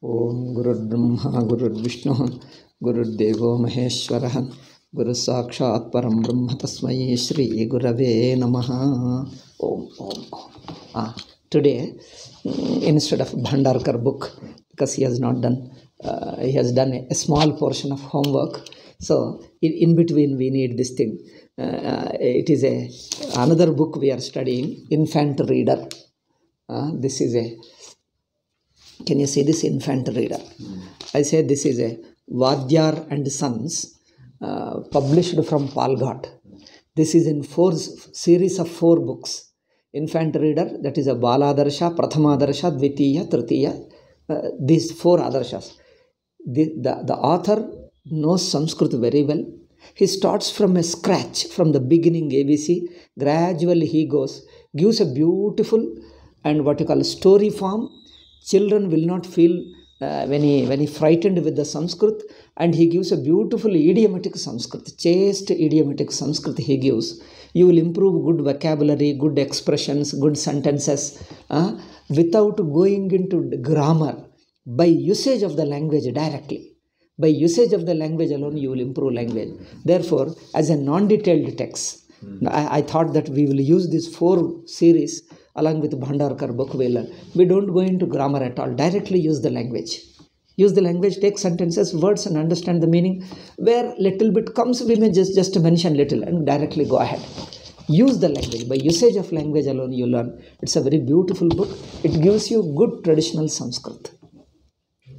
Om Guru Brahma Guru Vishnu Guru Devo Maheshwara Guru Sakshat Param Brahma Tasmai Shri Gurave Namaha. Om. Today, instead of Bhandarkar book, because he has not done, he has done a small portion of homework. So in between we need this thing. It is another book we are studying, Infant Reader. This is a. Can you see this Infant Reader? I say this is a Vadyar and Sons, published from Palghat. This is in series of 4 books. Infant Reader, that is a Baladarsha, Prathamaadarsha, Dvitiya, Tritiya, these 4 Adarshas. The author knows Sanskrit very well. He starts from a scratch, from the beginning ABC. Gradually he gives a beautiful and what you call a story form. Children will not feel when he frightened with the Sanskrit, and he gives a beautiful idiomatic Sanskrit, chaste idiomatic Sanskrit he gives. You will improve good vocabulary, good expressions, good sentences, without going into grammar, by usage of the language directly. By usage of the language alone, you will improve language. Therefore, as a non-detailed text, I thought that we will use these 4 series along with Bhandarkar book. We don't go into grammar at all. Directly use the language. Use the language, take sentences, words, and understand the meaning. Where little bit comes, we may just mention little and directly go ahead. Use the language. By usage of language alone, you learn. It's a very beautiful book. It gives you good traditional Sanskrit.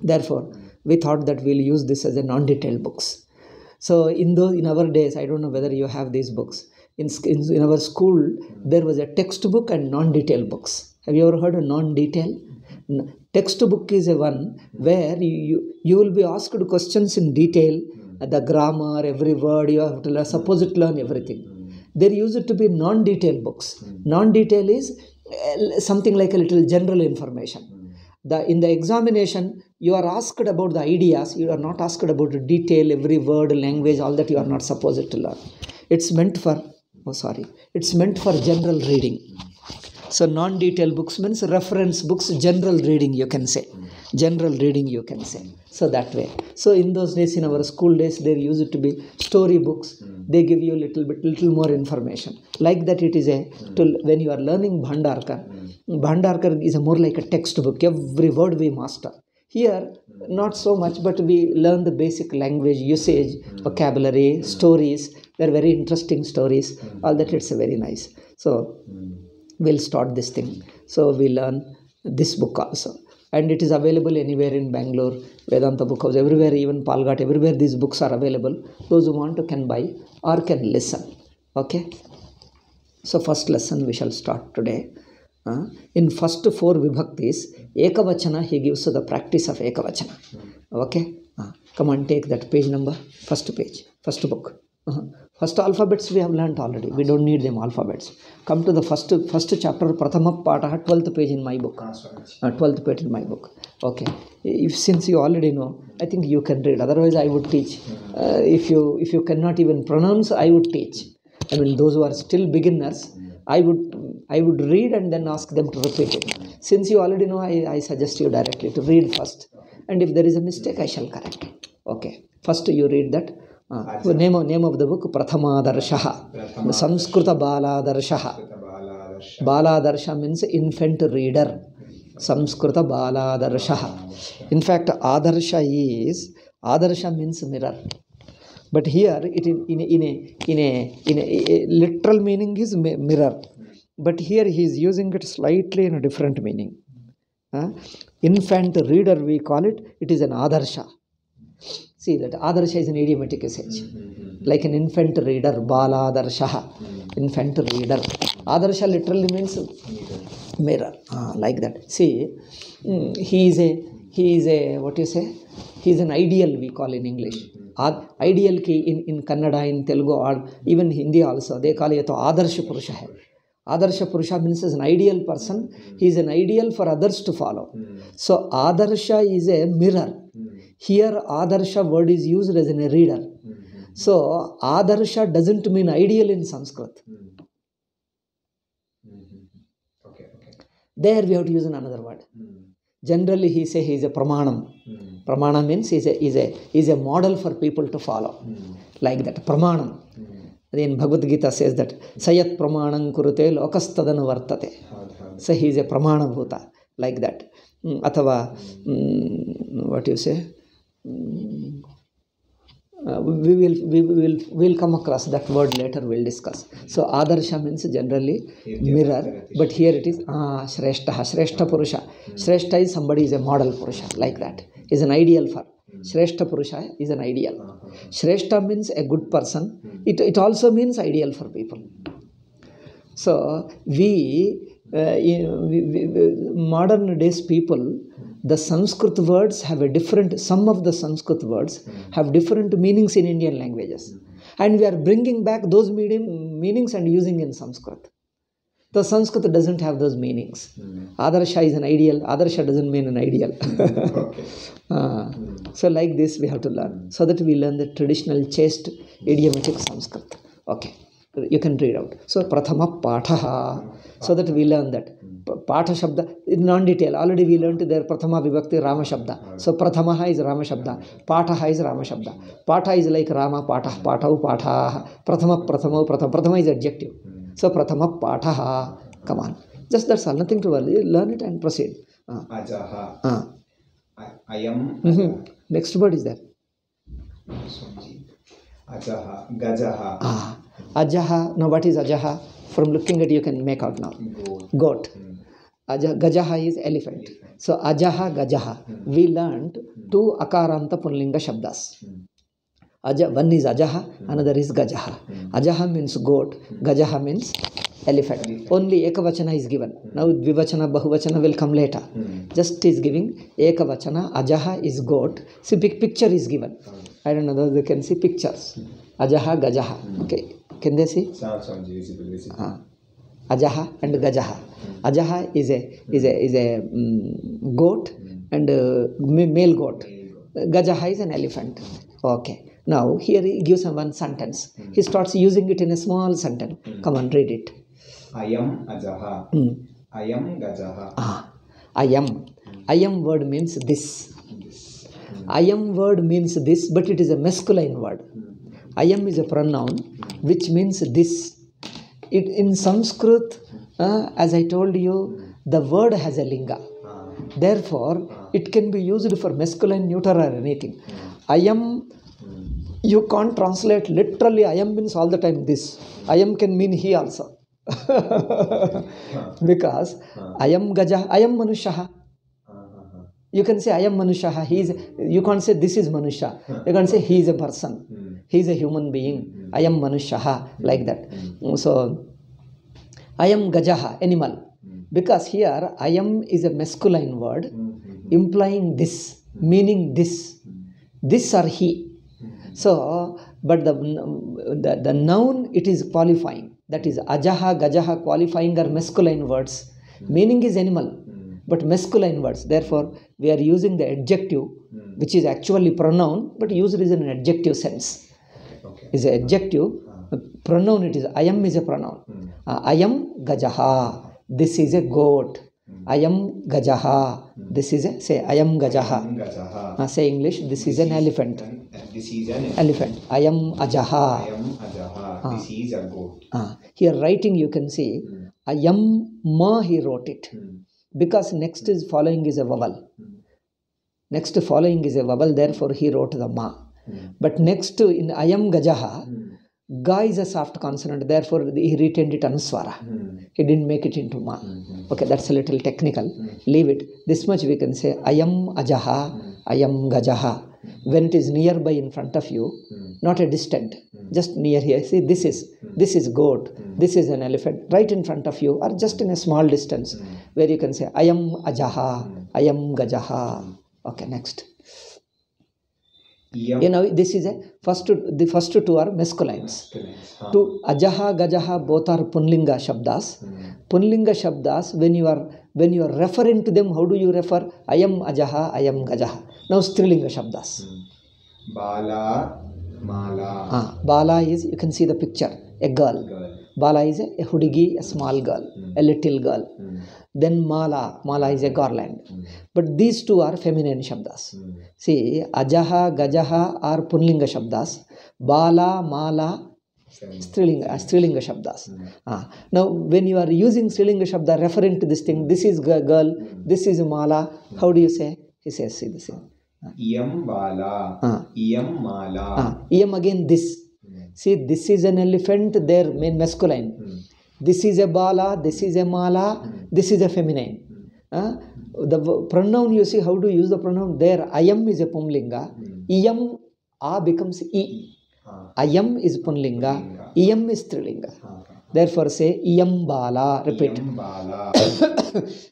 Therefore, we thought that we'll use this as a non-detailed books. So in our days, I don't know whether you have these books. In our school, there was a textbook and non-detail books. Have you ever heard of non-detail? Textbook is a one where you will be asked questions in detail, the grammar, every word, you have to suppose to learn everything. There used to be non-detail books. Non-detail is something like a little general information. In the examination, you are asked about the ideas, you are not asked about the detail, every word, language, all that you are not supposed to learn. It's meant for general reading. So non-detail books means reference books, general reading you can say. General reading you can say. So that way. So in those days, in our school days, there used to be story books. They give you little more information. Like that it is when you are learning Bhandarkar is more like a textbook. Every word we master. Here, not so much, but we learn the basic language, usage, vocabulary, stories. They're very interesting stories. All that, it's very nice. So, we'll start this thing. So, we learn this book also. And it is available anywhere in Bangalore, Vedanta Book House, everywhere, even Palghat, everywhere these books are available. Those who want to can buy or can listen. Okay? So, first lesson we shall start today. In first 4 vibhaktis, Ekavachana, he gives the practice of Ekavachana. Okay? Come on, take that page number, first page, first book. First alphabets we have learnt already. We don't need them alphabets. Come to the first chapter, Prathama Pataha, 12th page in my book. 12th page in my book. Okay. Since you already know, I think you can read. Otherwise, I would teach. If you cannot even pronounce, I would teach. I mean, those who are still beginners, I would read and then ask them to repeat it. Since you already know, I suggest you directly to read first. And if there is a mistake, I shall correct it. Okay. First you read that. Name of the book, Prathamaadarshaha. Samskrita Baladarshaha. Baladarsha means infant reader. Samskrita Baladarshaha. In fact, Adarsha means mirror. But here, it in a literal meaning is mirror. But here he is using it slightly in a different meaning. Infant reader, we call it. It is an Adarsha. See that Adarsha is an idiomatic usage. Like an infant reader, Baladarshaha. Infant reader. Adarsha literally means mirror. Like that. See, he is a what you say? He is an ideal, we call in English. Ideal ki in Kannada, in Telugu, or even Hindi also, they call it Adarsha Purusha. Adarsha Purusha means is an ideal person. He is an ideal for others to follow. So Adarsha is a mirror. Here Adarsha word is used as a reader. So Adarsha doesn't mean ideal in Sanskrit. There we have to use another word. Generally, he say he is a pramanam. Pramana means he is a model for people to follow. Like that, pramanam. Then Bhagavad Gita says that sayat pramanam kurute lokastadanu vartate. So he is a pramana bhuta. Like that. Athava, what you say? We'll come across that word later. We'll discuss. So adarsha means generally mirror, but here it is shrestha purusha. Shrestha is somebody is a model purusha, like that. Is an ideal for shrestha purusha is an ideal. Shrestha means a good person. It also means ideal for people. So modern days people, the Sanskrit words have some of the Sanskrit words have different meanings in Indian languages. And we are bringing back those meanings and using in Sanskrit. The Sanskrit doesn't have those meanings. Adarsha is an ideal. Adarsha doesn't mean an ideal. So like this we have to learn. So that we learn the traditional chaste idiomatic Sanskrit. Okay. You can read out. So prathama pathaha. So that we learn that. Patha Shabda, in non-detail, already we learned there Prathama Vibhakti Rama Shabda. So Prathamaha is Rama Shabda, Pathaha is Rama Shabda. Patha is like Rama, Patha, Pathav, Patha. Prathama, Prathamo, Prathama. Prathama is adjective. So Prathama Pathaha. Come on. Just that's all. Nothing to worry. Learn it and proceed. Ajaha. Ayam. Next word is there. Ajaha. Gajaha. Ajaha. Now what is Ajaha? From looking at you can make out now. Goat. Gajaha is elephant. So Ajaha, Gajaha. We learned two Akaranta Punlinga Shabdas. One is Ajaha, another is Gajaha. Ajaha means goat, Gajaha means elephant. Only Ekavachana is given. Now Dvivachana, Bahuvachana will come later. Just is giving Ekavachana, Ajaha is goat. See, picture is given. I don't know whether you can see pictures. Ajaha, Gajaha. Okay. Can they see? Ajaha and Gajaha. Ajaha is a goat and male goat. Gajaha is an elephant. Okay. Now here he gives one sentence. He starts using it in a small sentence. Come on, read it. Ayam Ajaha. Ayam Gajaha. Ayam. Ayam word means this. Ayam word means this, but it is a masculine word. Ayam is a pronoun which means this. In Sanskrit, as I told you, the word has a linga. Therefore, it can be used for masculine, neuter or anything. Ayam, you can't translate literally. Ayam means all the time this. Ayam can mean he also. Because Ayam Gaja, Ayam Manushaha. You can say Ayam Manushaha. You can't say this is Manusha. You can say he is a person. He is a human being. Ayam Manushaha. Like that. So, Ayam Gajaha, animal. Because here, Ayam is a masculine word, implying this, meaning this. This or he. So, but the noun, it is qualifying. That is, Ajaha, Gajaha, qualifying are masculine words. Meaning is animal, but masculine words. Therefore, we are using the adjective, which is actually pronoun, but used is in an adjective sense. Is an adjective. Pronoun it is. Ayam is a pronoun. Ayam Gajaha. This is a goat. Ayam Gajaha. This is a, say, Ayam Gajaha. Say English, this is an elephant. This is an elephant. Ayam Ajaha. Ayam Ajaha. This is a goat. Here writing you can see, Ayam Ma he wrote it. Because next is following is a vowel. Next following is a vowel, therefore he wrote the Ma. But next in Ayam Gajaha, Ga is a soft consonant, therefore he retained it Anuswara. He didn't make it into Ma. Okay, that's a little technical. Leave it. This much we can say Ayam Ajaha, Ayam Gajaha. When it is nearby in front of you, not a distant, just near here. See, this is goat, this is an elephant, right in front of you, or just in a small distance, where you can say Ayam Ajaha, Ayam Gajaha. Okay, next. You know, this is the first two are masculines. To Ajaha, Gajaha, both are Punlinga Shabdas. Punlinga Shabdas, when you are referring to them, how do you refer? Ayam Ajaha, Ayam Gajaha. Now Strilinga Shabdas. Bala, Mala. Bala is, you can see the picture, a girl. Bala is a hudigi, a small girl, a little girl. then mala. Mala is a garland. But these two are feminine shabdas. See, ajaha, gajaha are punlinga shabdas. Bala, mala, strilinga shabdas. Now, when you are using strilinga shabda referring to this thing, this is girl, this is mala, how do you say? He says, see this thing. Iyam bala, iyam mala. Iyam again this. See, this is an elephant, there masculine. This is a bala, this is a mala, this is a feminine. The pronoun, you see how to use the pronoun there. Ayam is a pumlinga. Iyam, a becomes I. Ayam is punlinga. Iyam is strilinga. Therefore say iyam bala. Repeat. Iyam bala.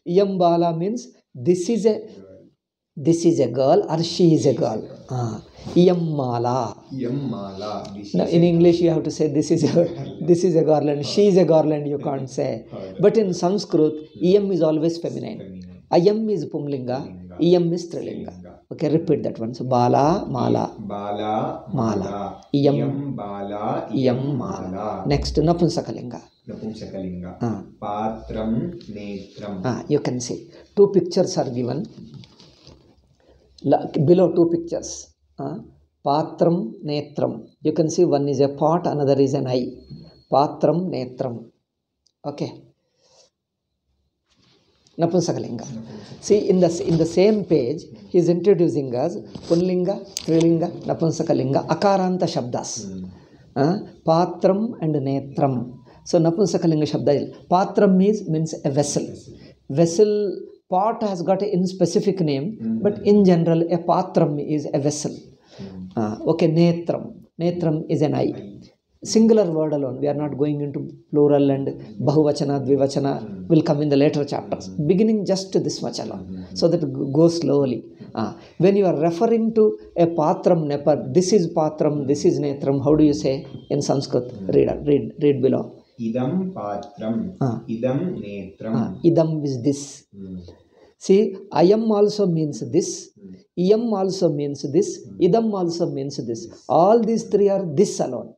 Iyam bala means this is a girl or she is a girl. Iyam mala. Iyam mala. Now, in English you have to say this is a garland. She is a garland, you can't say. But in Sanskrit, iyam is always feminine. Ayam is pumlinga. Iyam is strilinga. Okay, repeat that one. So bala, mala. Bala, Mala. Iyam bala, iyam mala. Next, napumsakalinga. Napumsakalinga. Patram, netram. You can see. Two pictures are given. Below two pictures. Patram, netram. You can see one is a pot, another is an eye. Patram, netram. Okay. Napumsakalinga. See, in the same page, he is introducing us Punlinga, Strilinga, Napumsakalinga, Akaranta Shabdas. Patram and Netram. So, Napumsakalinga Shabda. Patram means a vessel. Vessel, pot has got an specific name, but in general, a patram is a vessel. Okay, Netram. Netram is an eye. Singular word alone. We are not going into plural and bahuvachana, dvivachana will come in the later chapters. Beginning just this much alone. So that go slowly. When you are referring to a patram, nepar, this is patram, this is netram, how do you say in Sanskrit? Read below. Idam patram, idam netram. Idam is this. See, ayam also means this. Iyam also means this. Idam also means this. All these three are this alone.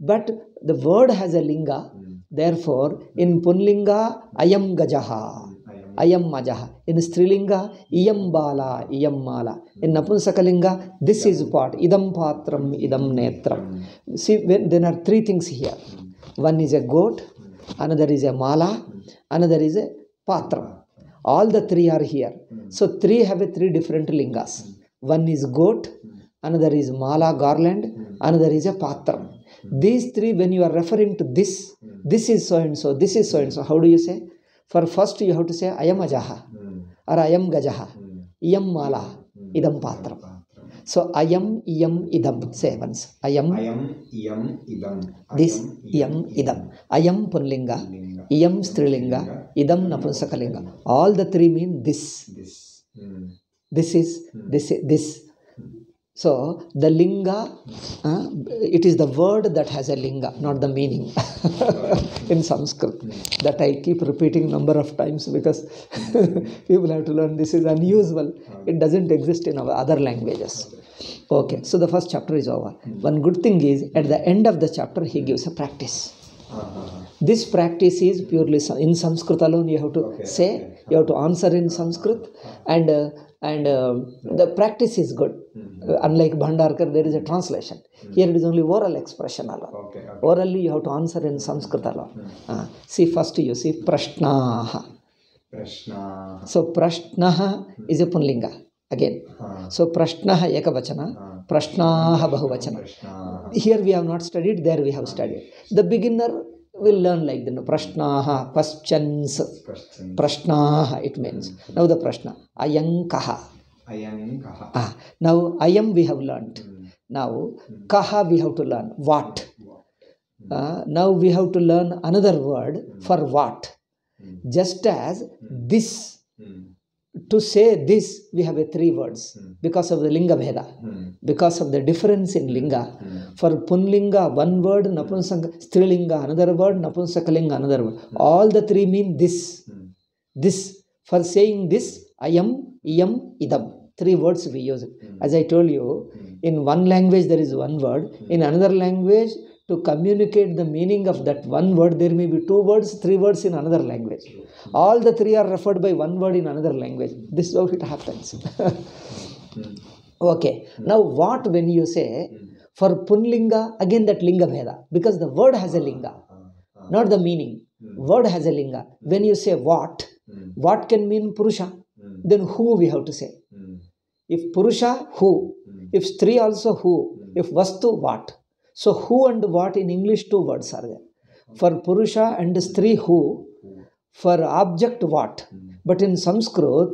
But the word has a linga. Therefore, in punlinga, ayam gajaha, ayam majaha. In strilinga, iyam bala, iyam mala. In napumsakalinga, this is pot. Idam patram, idam netram. See, there are three things here. One is a goat, another is a mala, another is a patram. All the three are here. So, three have three different lingas. One is goat, another is mala, garland, another is a patram. These three, when you are referring to this is so and so, this is so and so, how do you say? For first you have to say ayam ajaha or ayam gajaha, iyam mala, idam patram. So ayam, iyam, idam. Say once. Ayam, iyam, idam. This, iyam, idam. Ayam punlinga, iyam strilinga, idam napumsakalinga. All the three mean this. This is, this. So, the linga, it is the word that has a linga, not the meaning in Sanskrit. That I keep repeating number of times because people have to learn this is unusual. It doesn't exist in our other languages. Okay, so the first chapter is over. One good thing is, at the end of the chapter, he gives a practice. This practice is purely in Sanskrit alone. You have to say, you have to answer in Sanskrit, and the practice is good. Unlike Bhandarkar, there is a translation. Here it is only oral expression alone. Orally you have to answer in Sanskrit alone. See, first you see prashnaha. So prashnaha is a punlinga again. So prashnaha ekavachana, prashnaha bahuvachana. Here we have not studied, there we have studied. The beginner will learn like that. Prashnaha, questions. Prashnaha it means. Now the prashna. Ayankaha. Now ayam we have learnt. Now kaha we have to learn. What? Now we have to learn another word for what. Just as this. To say this, we have three words because of the linga bheda, because of the difference in linga. For punlinga, one word, strilinga, another word, napumsakalinga, another word. All the three mean this. This. For saying this, ayam, iyam, idam. Three words we use. As I told you, in one language there is one word, in another language to communicate the meaning of that one word, there may be 2 words, 3 words in another language. All the 3 are referred by one word in another language. This is how it happens. Okay. Now what when you say for Punlinga, again that linga bheda, because the word has a linga, not the meaning. Word has a linga. When you say what can mean Purusha? Then who we have to say. If Purusha, who. If Stri also, who. If Vastu, what. So who and what in English 2 words are there. For Purusha and Stri, who. For object, what. But in Sanskrit,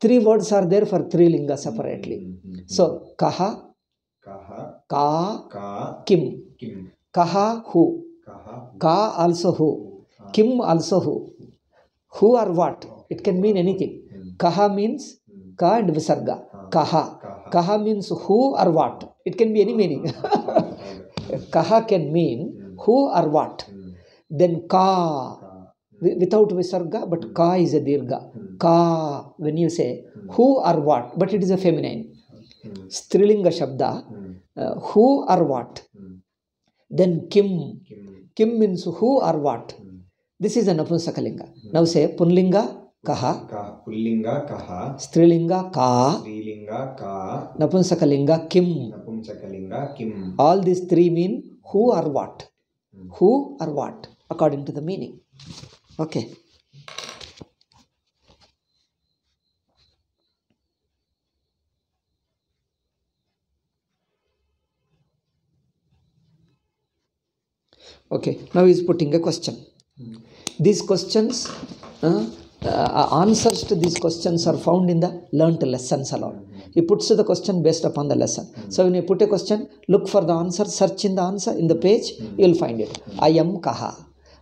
3 words are there for 3 linga separately. So kaha, ka, kim. Kaha, who. Ka also who. Kim also who. Who or what. It can mean anything. Kaha means ka and visarga. Kaha. Kaha means who or what. It can be any meaning. Kaha can mean who or what. Then ka, without visarga, but ka is a dirgha. Ka, when you say who or what, but it is a feminine. Strilinga shabda, who or what. Then kim. Kim means who or what. This is a Napumsakalinga. Now say Punlinga kaha. Pullinga kaha. Strilinga ka. Napumsakalinga kim. All these 3 mean who or what. Who or what, according to the meaning. Okay. Okay, now he is putting a question. These questions, answers to these questions are found in the learnt lessons alone. He puts the question based upon the lesson. So when you put a question, look for the answer, search in the answer in the page, you will find it. I am kaha.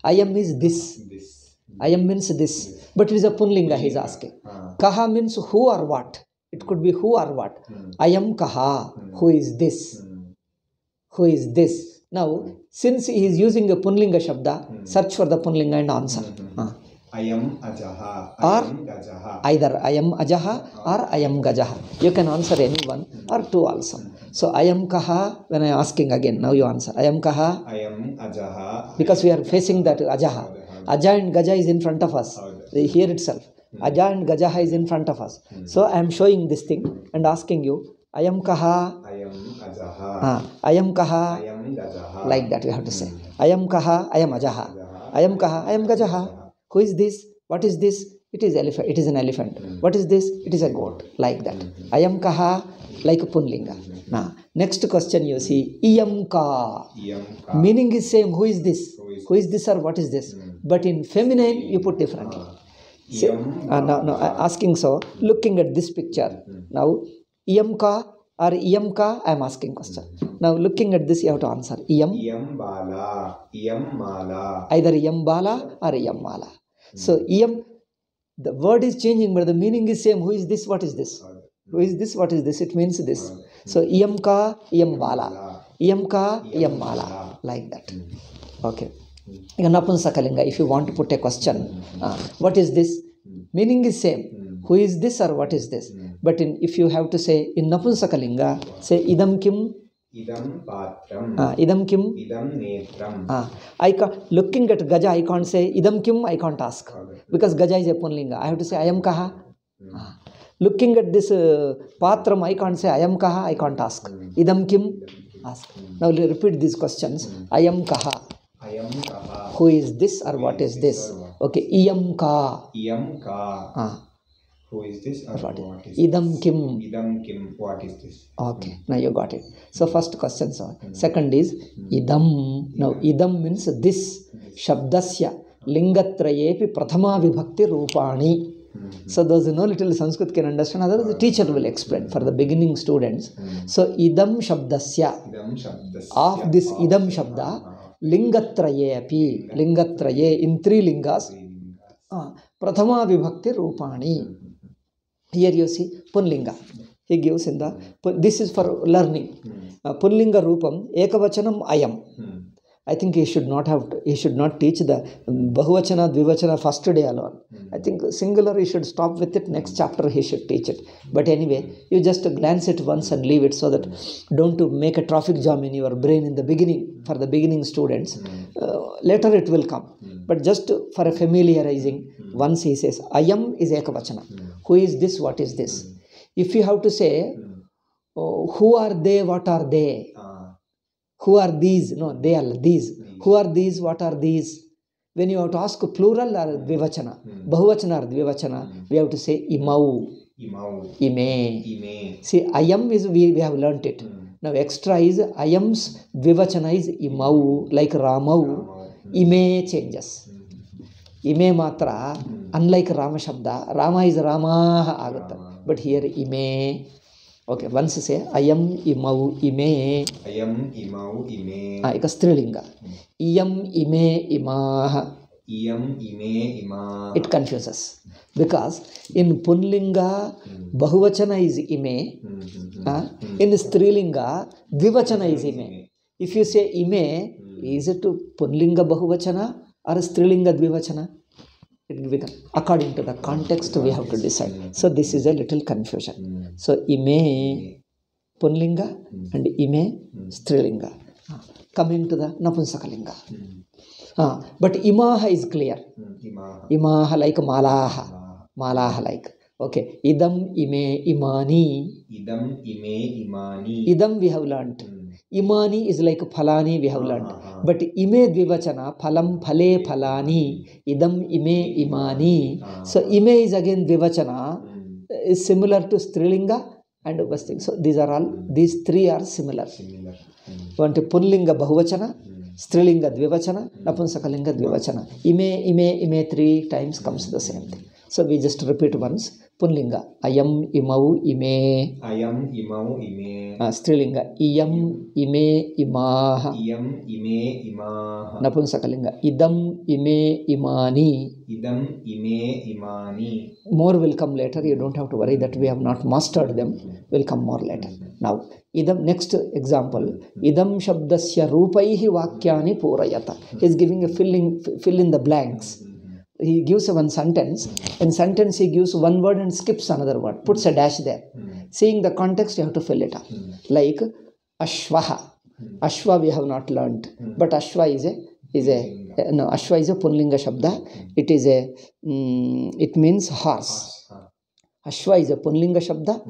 I am is this. I am means this. But it is a Punlinga he is asking. Kaha means who or what. It could be who or what. I am kaha. Who is this? Who is this? Now, since he is using a Punlinga Shabda, search for the Punlinga and answer. I am Ajaha. Or either I am Ajaha or I am Gajaha. You can answer any one or 2 also. So I am Kaha, when I am asking again, now you answer. I am Kaha. I am Ajaha. Because we are facing that Ajaha. Aja and Gaja is in front of us. Here itself. Aja and Gajaha is in front of us. So I am showing this thing and asking you, I am Kaha. I am Ajaha. I am Kaha. I am Gajaha. Like that you have to say. I am Kaha. I am Ajaha. I am Kaha. I am Gajaha. Who is this? What is this? It is elephant. It is an elephant. What is this? It is a goat. Like that. I am Kaha. Like a Punlinga. Now, next question you see. Iyam ka. Meaning is same. Who is this? Who is this or what is this? But in feminine, you put differently. See, now, asking so, looking at this picture. Now, Iyam ka or Iyam ka, I am asking question. Now, looking at this, you have to answer. Iyam. Iyam bala. Iyam mala. Either Iyam bala or Iyam mala. So, Iyam, the word is changing, but the meaning is same. Who is this? What is this? Who is this? What is this? It means this. So, Iyam ka, Iyam bala. Iyam ka, Iyam mala. Like that. Okay. Napumsakalinga, if you want to put a question, what is this? Meaning is same. Who is this or what is this? But if you have to say in Napumsakalinga, say idam kim. Idam patram. Idam kim. Idam netram. I can't, looking at Gaja, I can't say idam kim, I can't ask. Because Gaja is a Punlinga. I have to say I am kaha. Looking at this patram, I can't say I am kaha, I can't ask. Idam kim, ask. Now repeat these questions. I am kaha. I am kaha. Who is this or what is this? Okay. Iyam ka. Iyam ka. Who is this or what is this? Idam kim. Idam kim. What is this? Okay. Now you got it. So first question, sir. Second is idam. Now idam means this. Shabdasya lingatrayepi prathama vibhakti rupani. So those who know little Sanskrit can understand. Otherwise the teacher will explain for the beginning students. So idam shabdasya. Of this idam shabda. Lingatraye api. Lingatraye in 3 lingas. Prathama vibhakti rupani. Here you see Punlinga. He gives in the, this is for learning. Punlinga rupam ekavachanam ayam. I think he should not teach the Bahuvachana, Dvivachana first day alone. I think singular he should stop with it, next chapter he should teach it. But anyway, you just glance it once and leave it, so that don't to make a traffic jam in your brain in the beginning, for the beginning students. Later it will come. But just for a familiarizing, once he says, Ayam is Ekavachana. Who is this? What is this? If you have to say, who are they? What are they? Who are these? No, they are these. Who are these? What are these? When you have to ask plural or dvivachana, bahuvachana or dvivachana, we have to say imau, ime. See, ayam is, we have learnt it. Now extra is ayam's dvivachana is imau, like ramau. Ime changes. Ime matra, unlike Rama Shabda, Rama is Rama agata. But here ime. Okay, once say ayam imau ime. Ayam imau ime. Ika strilinga. Iyam ime imaha. Iyam ime ima. It confuses. Because in Punlinga, Bahuvachana is ime. In Strilinga, Dvivachana is ime. If you say ime, is it to Punlinga Bahuvachana or Strilinga Dvivachana? It will become, according to the context we have to decide. So this is a little confusion. So ime Punlinga and ime Strilinga. Coming to the Napunsakalinga. But imaha is clear. Imaha like malaha. Malaha like. Okay. Idam ime imani. Idam ime imani. Idam we have learnt. Imani is like phalani we have learnt. But ime dvivachana, phalam phale phalani. Idam ime imani. So ime is again dvivachana. Is similar to Strilinga and Upasthing. So these three are similar. One to Punlinga Bahuvachana, Strilinga Dvivachana, Napunsakalinga Dvivachana. Ime 3 times comes the same thing. So we just repeat once. Punlinga, ayam imau ime. Ayam imau ime. Strilinga, iyam ime imaha. Iyam ime imaha. Napunsakalinga, idam ime imani. Idam ime imani. More will come later. You don't have to worry that we have not mastered them. Will come more later. Now, idam, next example. Idam shabdasya rupaihi vakyani purayata. He is giving a fill in the blanks. He gives one sentence. In sentence he gives one word and skips another word. Puts a dash there. Seeing the context, you have to fill it up. Like ashvaha. Ashva we have not learnt. But ashva is Ashva is a Punlinga Shabda. It is it means horse. Ashva is a Punlinga Shabda.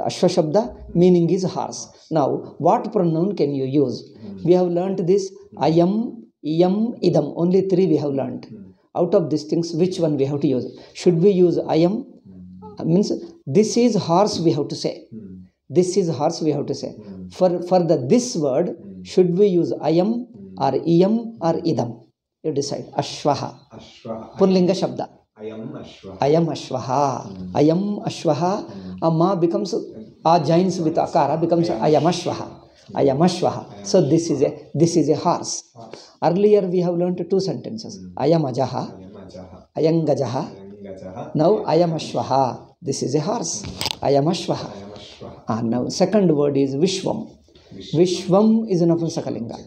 Ashva Shabda meaning is horse. Now, what pronoun can you use? We have learnt this. Ayam, iyam, idam. Only 3 we have learnt. Out of these things, which one we have to use? Should we use ayam? Means this is horse we have to say. This is horse we have to say. For the this word, should we use ayam or iyam or idam? You decide. Ashvaha. Punlinga Shabda. Ayam ashvaha. Ayam ashvaha. Ayam ashvaha. Ma becomes, joins with akara, becomes ayam ashvaha. Ayam ashvaha. So this is a horse. Earlier we have learnt 2 sentences. Ayam ajaha. Ayam gajaha. Now ayam ashvaha. This is a horse. Ayam ashvaha. Now second word is Vishwam. Vishwam is an Napunsakalinga.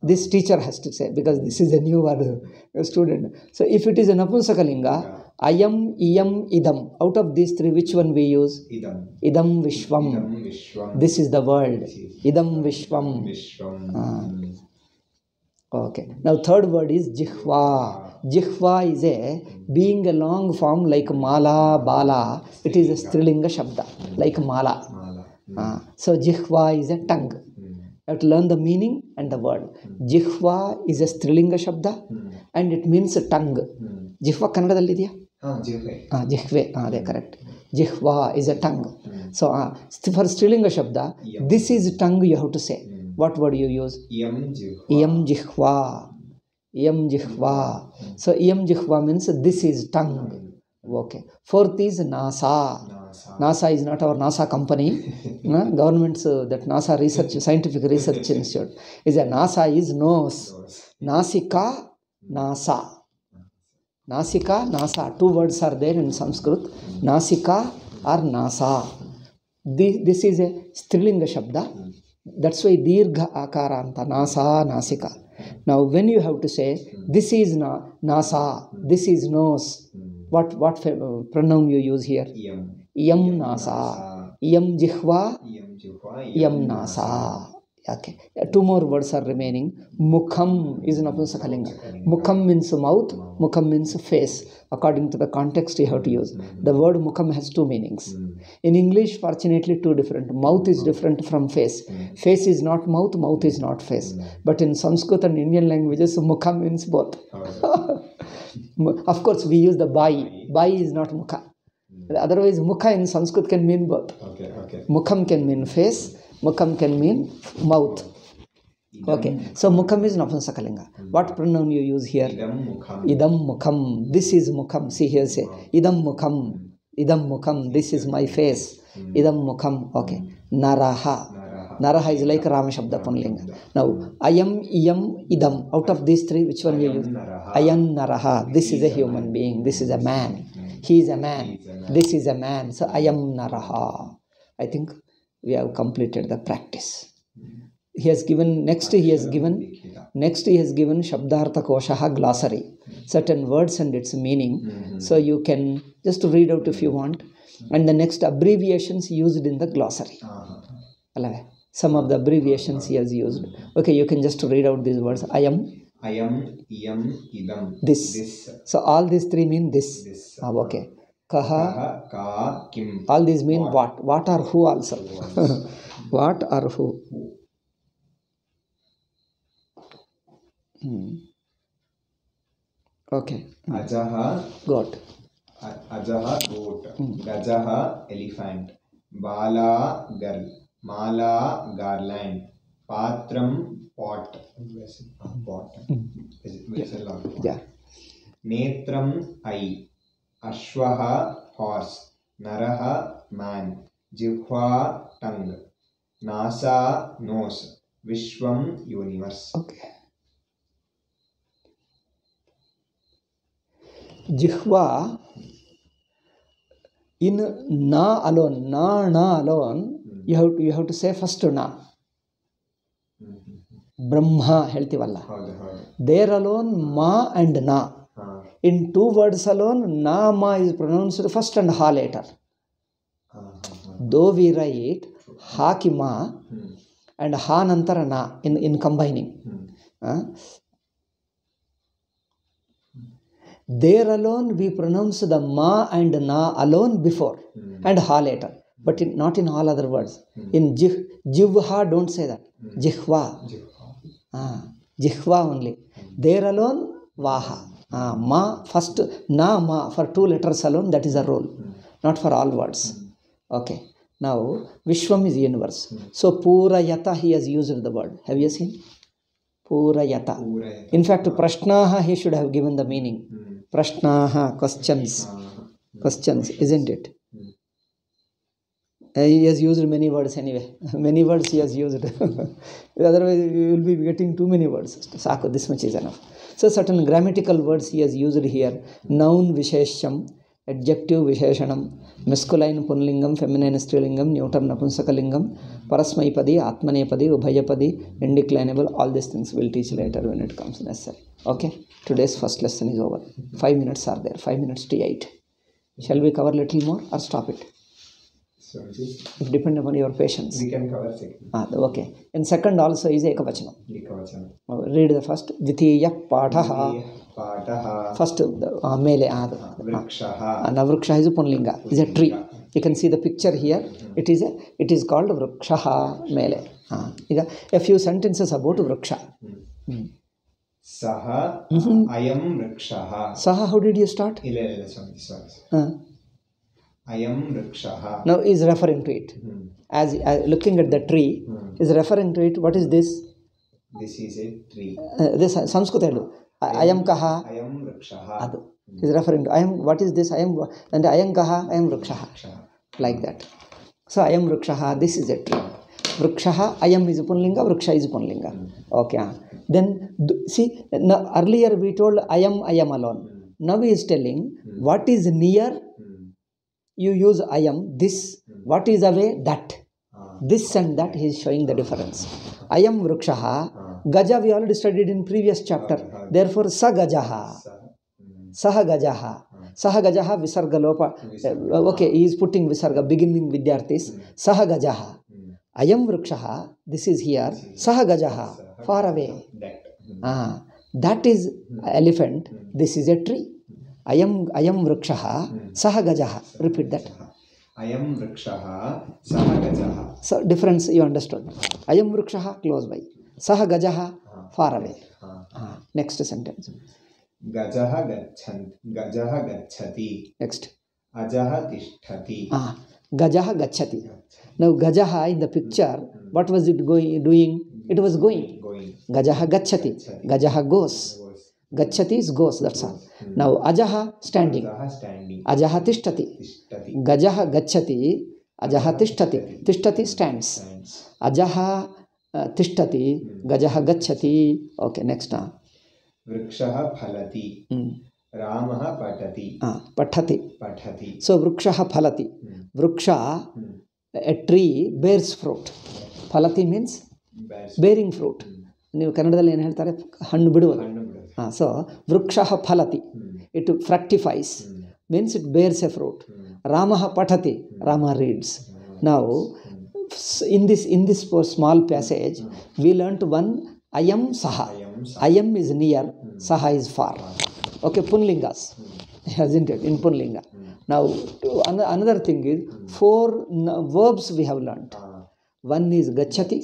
This teacher has to say, because this is a new word, a student. So if it is a Napunsakalinga, ayam, iyam, idam. Out of these 3, which one we use? Idam Vishwam. This is the word. Idam Vishwam. Okay. Now third word is Jihva. Jihva is being a long form like Mala, Bala. It is a Strilinga Shabda, like Mala. So Jihva is a tongue. You have to learn the meaning and the word. Jihva is a Strilinga Shabda and it means tongue. Jihva Kannadalli idea? Jihve. They are correct. Jihva is a tongue. So for Strilinga Shabda, this is tongue you have to say. What word you use? Iyam Jihva. Iyam Jihva. So Iyam Jihva means this is tongue. Okay. Fourth is Nasa. NASA is not our NASA company. Government's that NASA research, scientific research institute. Is a NASA is nose. Nasika, Nasa. Nasika, Nasa. 2 words are there in Sanskrit. Nasika or Nasa. This is a Strilinga Shabda. That's why Dirgha Akaranta. Nasa, Nasika. Now when you have to say, this is nasa, this is nose, what pronoun you use here? Yam nasa, yam jihva, yam nasa. Okay. Two more words are remaining. Mukham is Napumsakalinga. Mukham means mouth, mukham means face. According to the context you have to use. The word mukham has two meanings. In English, fortunately, two different. Mouth is different from face. Face is not mouth, mouth is not face. But in Sanskrit and Indian languages, mukham means both. Of course, we use the bai. Bai is not mukha. Otherwise, mukha in Sanskrit can mean both. Mukham can mean face. Mukham can mean mouth. Okay. So mukham is Napumsakalinga. What pronoun you use here? Idam mukham. This is mukham. See here, say idam mukham. Idam mukham. This is my face. Idam mukham. Okay. Naraha. Naraha is like Rama Shabda Punlinga. Now, ayam, iyam, idam. Out of these three, which one you use? Ayam naraha. This is a human being. This is a man. He is a man. This is a man. So ayam naraha. I think we have completed the practice. He has given, next he has given Shabdartha Koshaha glossary. Certain words and its meaning. So you can just read out if you want. And the next abbreviations used in the glossary. Some of the abbreviations he has used. Okay, you can just read out these words. Ayam, iyam, idam. This. So all these three mean this. Okay. Kaha, ka, kim. All these mean what? What or who also. What or who. Okay. Ajaha, goat. Ajaha, goat. Gajaha, elephant. Bala, girl. Mala, garland. Patram, pot. Pot. Yeah. Netram, eye. Ashwaha, horse. Naraha, man. Jihva, tongue. Nasa, nose. Vishwam, universe. Okay. Jihva, in na alone, you have to say first na. Brahma heltivalla. There alone ma and na. In two words alone, na ma is pronounced first and ha later. Though we write ha ki ma and ha nantara na in combining. There alone we pronounce the ma and na alone before and ha later. But not in all other words. In jivha, don't say that. Jihva. Jihva only. There alone, vaha. Ma first, na ma for two letters alone, that is a rule. Not for all words. Okay. Now, Vishwam is universe. So, Purayata, he has used the word. Have you seen? Purayata. In fact, Prashnaha, he should have given the meaning. Prashnaha, questions. Questions, isn't it? He has used many words anyway. Many words he has used. Otherwise, you will be getting too many words. Saku, this much is enough. So, certain grammatical words he has used here. Noun Vishesham, adjective Visheshanam, masculine Punlingam, feminine Strilingam, neuter Napunsakalingam, Parasmaipadi, Atmanepadi, Ubhayapadi, indeclinable. All these things we'll teach later when it comes necessary. Okay? Today's first lesson is over. 5 minutes are there. 5 minutes to 8. Shall we cover little more or stop it? It depends upon your patience. We can cover second. Okay. And second also is Ekavachanam. Read the first. Dvitiya Pataha. First, Mele. Vrikshaha. Vriksha is a Punlinga. Is a tree. You can see the picture here. It is called Vrikshaha Mele. A few sentences about Vriksha. Saha ayam vrikshaha. Saha, how did you start? Sorry. Ayam vrikshaha. Now is referring to it. As looking at the tree, is referring to it. What is this? This is a tree. This Sanskrit. Ayam kaha. Ayam vrikshaha. Is referring to ayam. What is this? Ayam and ayam kaha. Ayam vrikshaha. Like that. So ayam vrikshaha. This is a tree. Vrikshaha. Ayam is Punlinga. Vriksha is Punlinga. Okay. Then see. Now, earlier we told ayam alone. Now he is telling what is near. You use ayam, this, what is away, that. This and that, he is showing the difference. Ayam vrikshaha, Gaja we already studied in previous chapter. Therefore, sa gajaha. Saha gajaha. Saha gajaha visarga lopa. Okay, he is putting visarga, beginning vidyarthis. Saha gajaha. Ayam vrikshaha. This is here. Saha gajaha. Far away. That is elephant. This is a tree. Ayam vrikshaha. Saha gajaha. Repeat that. Ayam vrikshaha. Saha gajaha. So difference you understood. Ayam vrikshaha close by. Saha gajaha far away. Next sentence. Gajaha gacchati. Next. Ajaha tishtati. Gajaha gacchati. Now gajaha in the picture, what was it doing? It was going. Gajaha gacchati. Gajaha goes. Gacchati is goes, that's all. Now ajaha standing. Ajaha tishtati. Gajaha gacchati. Ajaha tishtati. Tishtati stands. Ajaha tishtati. Gajaha gacchati. Okay, next. Vrikshaha phalati. Ramaha patati. Pathati. So vrikshaha phalati. Vriksha, a tree bears fruit. Phalati means bearing fruit. ನೀವು ಕನ್ನಡದಲ್ಲಿ ಏನು ಹೇಳ್ತಾರೆ? ಹಣ್ಣು ಬಿಡುವುದು. ಸೊ ವೃಕ್ಷಃ ಫಲತಿ, it fructifies, means it bears a fruit. Ramah patati, Rama reads. Now in this small passage we learnt one ayam saha. Ayam is near, saha is far. Okay, punlingas, hasn't it, in punlinga. Now another thing is 4 verbs we have learnt. One is gacchati,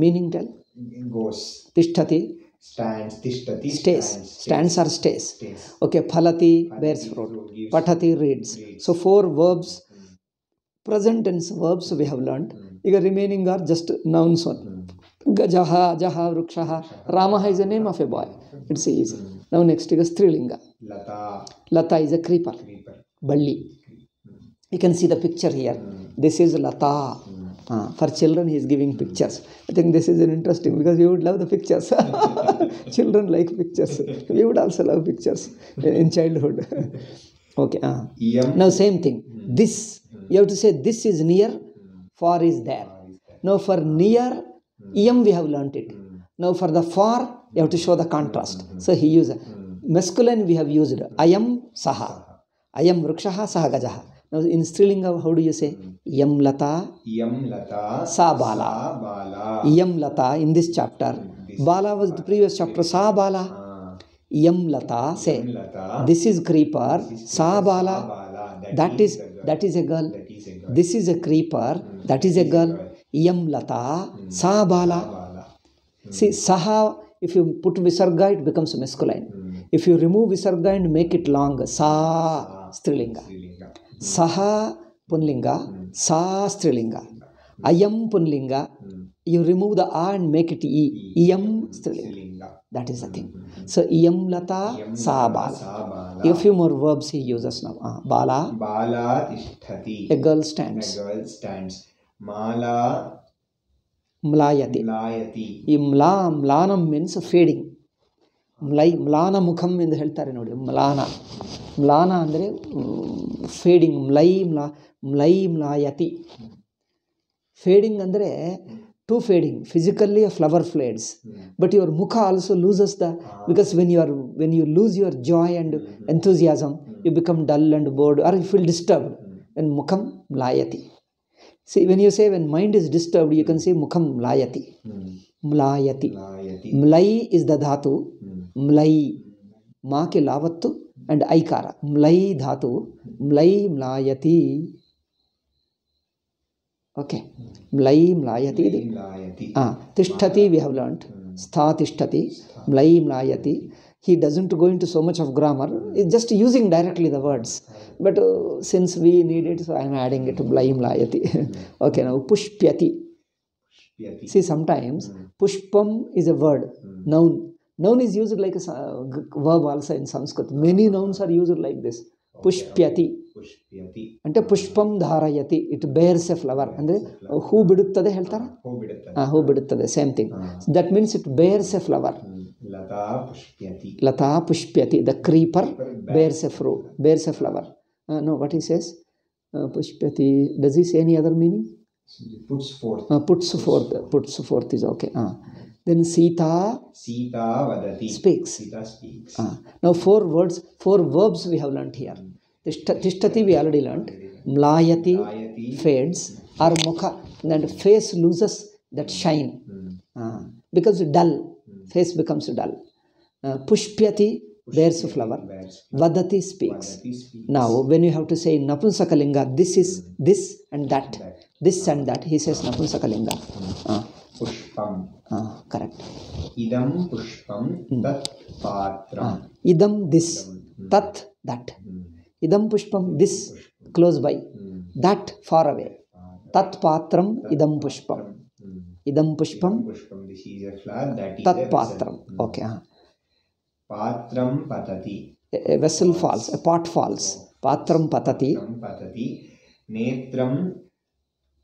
meaning tell. Goes. Tishtati, stands. Tishtati, stays. Stands or stays. Okay, phalati, bears fruit. Pathati, reads. So 4 verbs, present tense verbs we have learnt. ಈಗ remaining are just nouns one. Gajaha, Ajaha, Vrikshaha. Ramaha is the name of a boy. It's easy. Now next is Strilinga. Lata is a creeper. Balli. You can see the picture here. This is Lata. For children he is giving pictures. I think this is an interesting, because we would love the pictures. Children like pictures. We would also love pictures in childhood. Okay. Now same thing. This, you have to say this is near, far is there. Now for near, iyam we have learnt it. Now for the far, you have to show the contrast. So he used masculine, we have used ayam saha. Ayam vrikshaha saha gajaha. Now in Strilinga, how do you say? Yam lata, sa bala. Yam lata in this chapter. Bala was the previous chapter. Sa bala. Yam lata, say. This is creeper. Sa bala. That is a girl. This is a creeper. That is a girl. Yam lata, sa bala. See, saha, if you put visarga, it becomes masculine. If you remove visarga and make it long, sa, Strilinga. Saha punlinga, sa strilinga. Ayam punlinga, you remove the a and make it e. Iyam strilinga. That is the thing. So iyam lata, sa bala. A few more verbs he uses now. Bala. Bala tishtati. A girl stands. Mala. Mlayati. ಈ ಮ್ಲಾನಂ means fading. ಮ್ಲಾನ ಮುಖಂ ಎಂದು ಹೇಳ್ತಾರೆ ನೋಡಿ. ಮ್ಲಾನ ಅಂದರೆ fading. ಮ್ಲಾಯತಿ. Fading ಅಂದರೆ to fading. Physically a flower fades, but your mukha also loses because when you lose your joy and enthusiasm, you become dull and bored, or you feel disturbed. Then mukham mlayati. See, when you say when mind is disturbed, you can say mukham mlayati. Mlayati. Mlai is the dhatu. Mlai. Ma ke lavattu and aikara. Mlai dhatu. Mlai mlayati. Okay. Mlai mlayati. Tishtati we have learnt. Stha tishtati. Mlai mlayati. He doesn't go into so much of grammar. He's just using directly the words. But since we need it, so I am adding it to Mlai mlayati. Okay, now pushpyati. See, sometimes pushpam is a word, noun. Noun is used like a verb also in Sanskrit. Many nouns are used like this. Pushpyati. Ante pushpam dharayati. It bears a flower. Andre who biduttade heltara? Who biduttade, same thing. That means it bears a flower. Lata pushpyati. The creeper bears a fruit, bears a flower. No, what he says? Pushpyati. Does he say any other meaning? Puts forth. Puts forth is okay. Then Sita vadati. speaks. Sita speaks. Now 4 words, 4 verbs we have learnt here. Tishtati we already learnt. Mlayati fades, or mukha, and face loses that shine. Becomes dull. Face becomes dull. Pushpyati bears a flower. Vadati speaks. Now, when you have to say Napunsakalinga, this is this and that. This and that, he says Napunsakalinga. Pushpam. Correct. Idam pushpam tat patram. Idam this. Tat that. Idam pushpam this close by. That far away. Tat patram idam pushpam. Idam pushpam. This is a flower. That is tat a patram. vessel. Okay. Patram patati. A vessel falls. A pot falls. Patram patati. Patram patati. Netram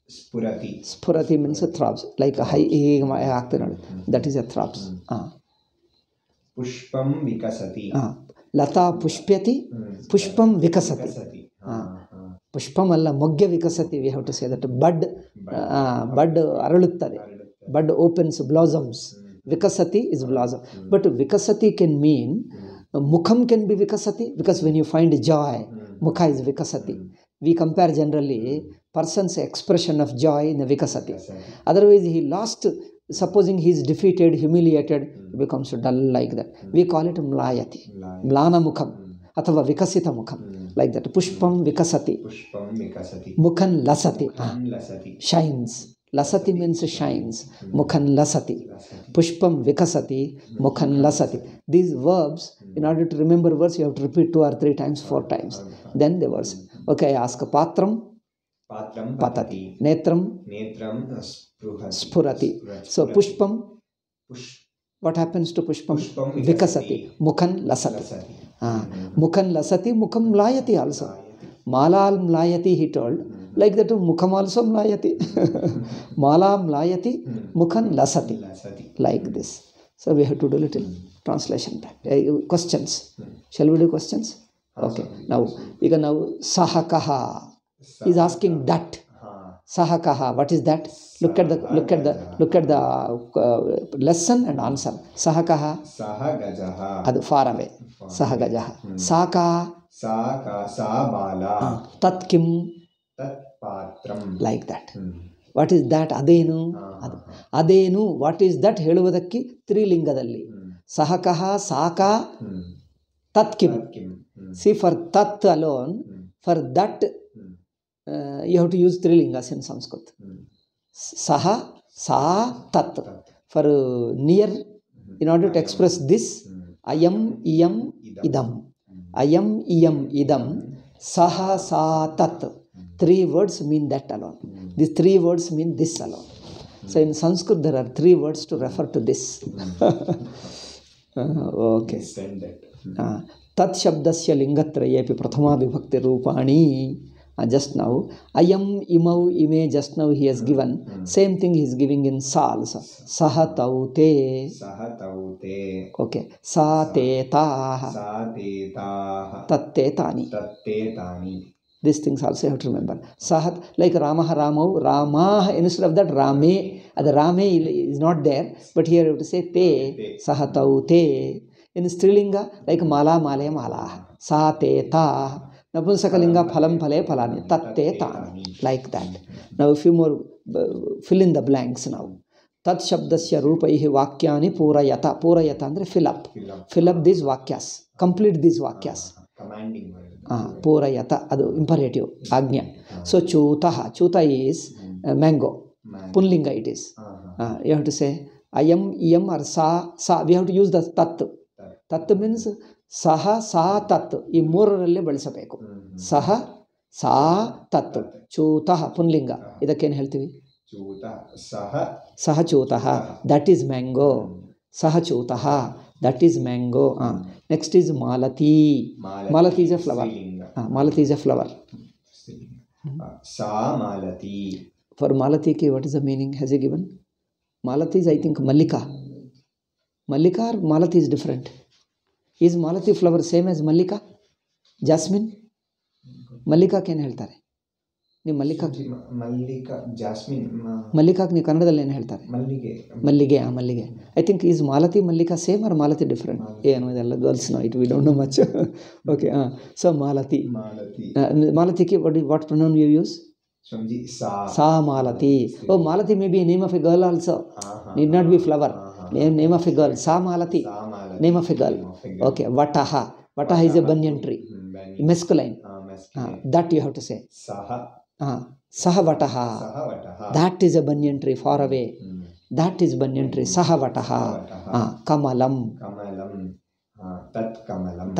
spurati. Spurati means a throbs. Like a high. That is a throbs. Pushpam vikasati. Lata pushpyati. Pushpam vikasati. Pushpam alla mogge vikasati. We have to say that. Bud aruluttade. Bud opens, blossoms. Vikasati is blossom. But vikasati can mean, mukham can be vikasati, because when you find joy, mukha is vikasati. We compare generally person's expression of joy in the vikasati. Otherwise he lost, supposing he is defeated, humiliated, he becomes dull like that. We call it mlayati. Mlana mukham. Athava vikasita mukham. Like that. Pushpam vikasati. Mukhan lasati. Shines. Lasati means shines. Mukhan lasati. Pushpam vikasati. Mukhan lasati. These verbs, in order to remember words, you have to repeat 2 or 3 times, 4 times. Then the words. Okay, I ask patram patati. Netram spurati. So pushpam. What happens to pushpam? Vikasati. Mukhan lasati. Mukhan lasati. Mukham mlayati also. Malal mlayati, he told. Like that, mukham also mlayati. Mala mlayati, mukhan lasati. Like this. So we have to do little translation. Questions. Shall we do questions? Okay. Now, sahakaha is asking that. Sahakaha, what is that? Look at the lesson and answer. Sahakaha. Sahagajaha. Adu far away. Sahagajaha. Saka. Sabala. Tat kim. Tat patram. Like that. What is that? Adenu. Adenu. What is that? Heluvadakki Trilingadalli. Sahakaha, Saka, Tat kim. See, for Tat alone, for that, you have to use 3 lingas in Sanskrit. Saha, Sa, Tat. For near, in order to express this, Ayam, Iyam, Idam. Ayam, Iyam, Idam. Saha, Sa, Tat. 3 words mean that alone. These 3 words mean this alone. So in Sanskrit, there are 3 words to refer to this. Okay. Tat shabdasya lingatrayepi prathama vibhakti rupani. Just now, ayam, imau, ime, just now he has given. Same thing he is giving in Sals. Saha taute. Okay. Sa te taha. Tatte tani. These things also you have to remember. Sahat, like Ramaha Ramau, Ramah, instead of that Rame, the Rame is not there, but here you have to say Te, Sahatau Te. In Strilinga, like Mala, Male, Mala, Sa Te Ta. Napunsakalinga, Phalam Phale, Phalani, Tat Te Tani. Like that. Now a few more, fill in the blanks now. Tat Shabdasya Rupaihi Vakyani Purayata. Purayata andre fill up. Fill up these Vakyas. Complete these Vakyas. Commanding word. Purayata, adu imperative, agnya. So chutaha, chuta is mango. Punlinga it is. You have to say ayam, iyam or sa. We have to use the tat. Tat means saha, sa, tat. Ee mooralli balisabeku. Saha, sa, tat. Chutaha, punlinga. Idakkenu heltivi? Saha chutaha. That is mango. Saha chutaha. That is mango. Next is malati. Malati is a flower. Malati is a flower. Sa malati. For malati, what is the meaning? Has he given? Malati is, I think, Mallika. Mallika or malati is different. Is malati flower same as Mallika? Jasmine? Mallika can heltare. ನೀವು Mallika Mallika jasmine ಮಲ್ಲಿಕಾಗೆ ನೀವು ಕನ್ನಡದಲ್ಲಿ ಏನು ಹೇಳ್ತಾರೆ? ಮಲ್ಲಿಗೆ. ಮಲ್ಲಿಗೆ. ಮಲ್ಲಿಗೆ. I think is Malati Mallika same or Malati different? ಏನು ಇದೆಲ್ಲ girls know it we don't know much. Okay. So Malati. ಮಾಲತಿಗೆ what pronoun you use? Sa Malati. Oh, Malati may be a name of a girl also. Need not be flower. Name of a girl. Sa Malati. Name of a girl. Okay. Vataha. Vataha is a banyan tree. Masculine. That you have to say. Saha Vataha. That is a banyan tree far away. That is banyan tree. Saha Vataha. Kamalam.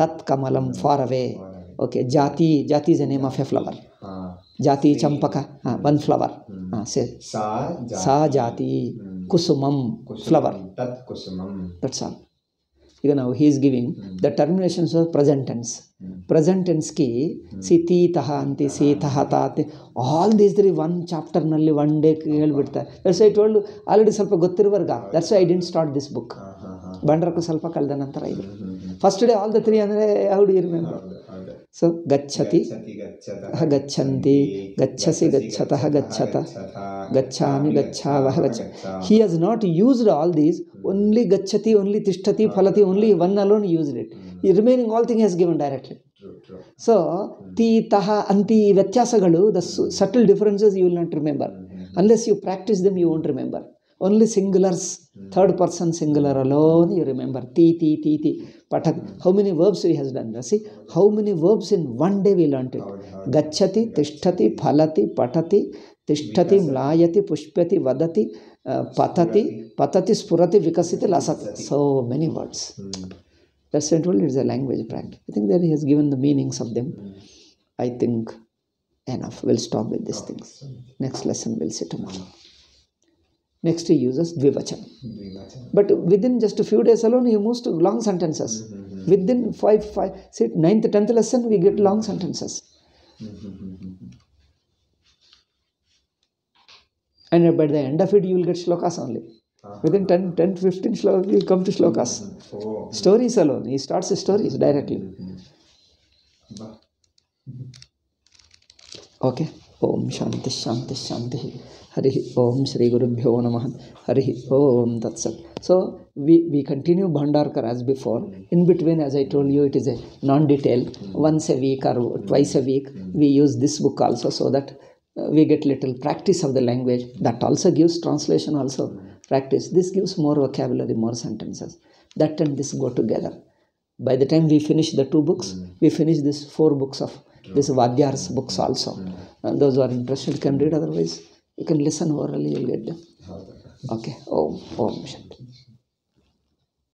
Tat Kamalam far away. Okay. Jati. Jati is a name of a flower. Jati Champaka, one flower. Say Sa Jati Kusumam, flower. Tat Kusumam. That's all. You know, he is giving the terminations of present tense. Present tense ki si ti taha anti si taha taati. All these three one chapter nalli one day helbiಡ್ತಾರೆ. That's why I told you already ಸ್ವಲ್ಪ ಗೊತ್ತಿರುವರ್ಗ. That's why I didn't start this book. ಬಂಡರಕ್ಕೂ ಸ್ವಲ್ಪ ಕಳೆದ ನಂತರ ಇದು. First day all the three ಅಂದರೆ how do you remember? So gacchati, gachanti, gacchasi, gachatah, gachata, gacchami, gachavah, gacchati. He has not used all these. Only gacchati, only tishtati, phalati, only one alone used it. The remaining all thing has given directly. So ti, taha, anti, vyatyasagalu, the subtle differences you will not remember. Unless you practice them, you won't remember. Only singulars, third person singular alone you remember. Ti, ti, ti, ti. Patak. How many verbs he has done? See, how many verbs in one day we learnt it. Gacchati, tishtati, phalati, patati, tishtati, mlayati, pushpati, vadati, patati, patati, spurati, vikasiti, lasati. So many words. That's why I told you it's a language practice. I think that he has given the meanings of them. I think enough. We'll stop with these things. Next lesson we'll see tomorrow. Next he uses dvivachan. But within just a few days alone he moves to long sentences. Within 9th, 10th lesson we get long sentences. And by the end of it you will get shlokas only. Within 10, 15 shlokas you will come to shlokas. Stories alone. He starts his stories directly. Okay. Om Shanti Shanti Shanti. Hari Om Shri Gurubhyo Namah. Hari Om Tatsat. So we continue Bhandarkar as before. In between, as I told you, it is a non-detail. Once a week or twice a week, we use this book also so that we get little practice of the language. That also gives translation also practice. This gives more vocabulary, more sentences. That and this go together. By the time we finish the 2 books, we finish this 4 books of this Vadyar's books also. And those who are interested can read, otherwise you can listen orally, you'll get them. Okay. Om Shanti.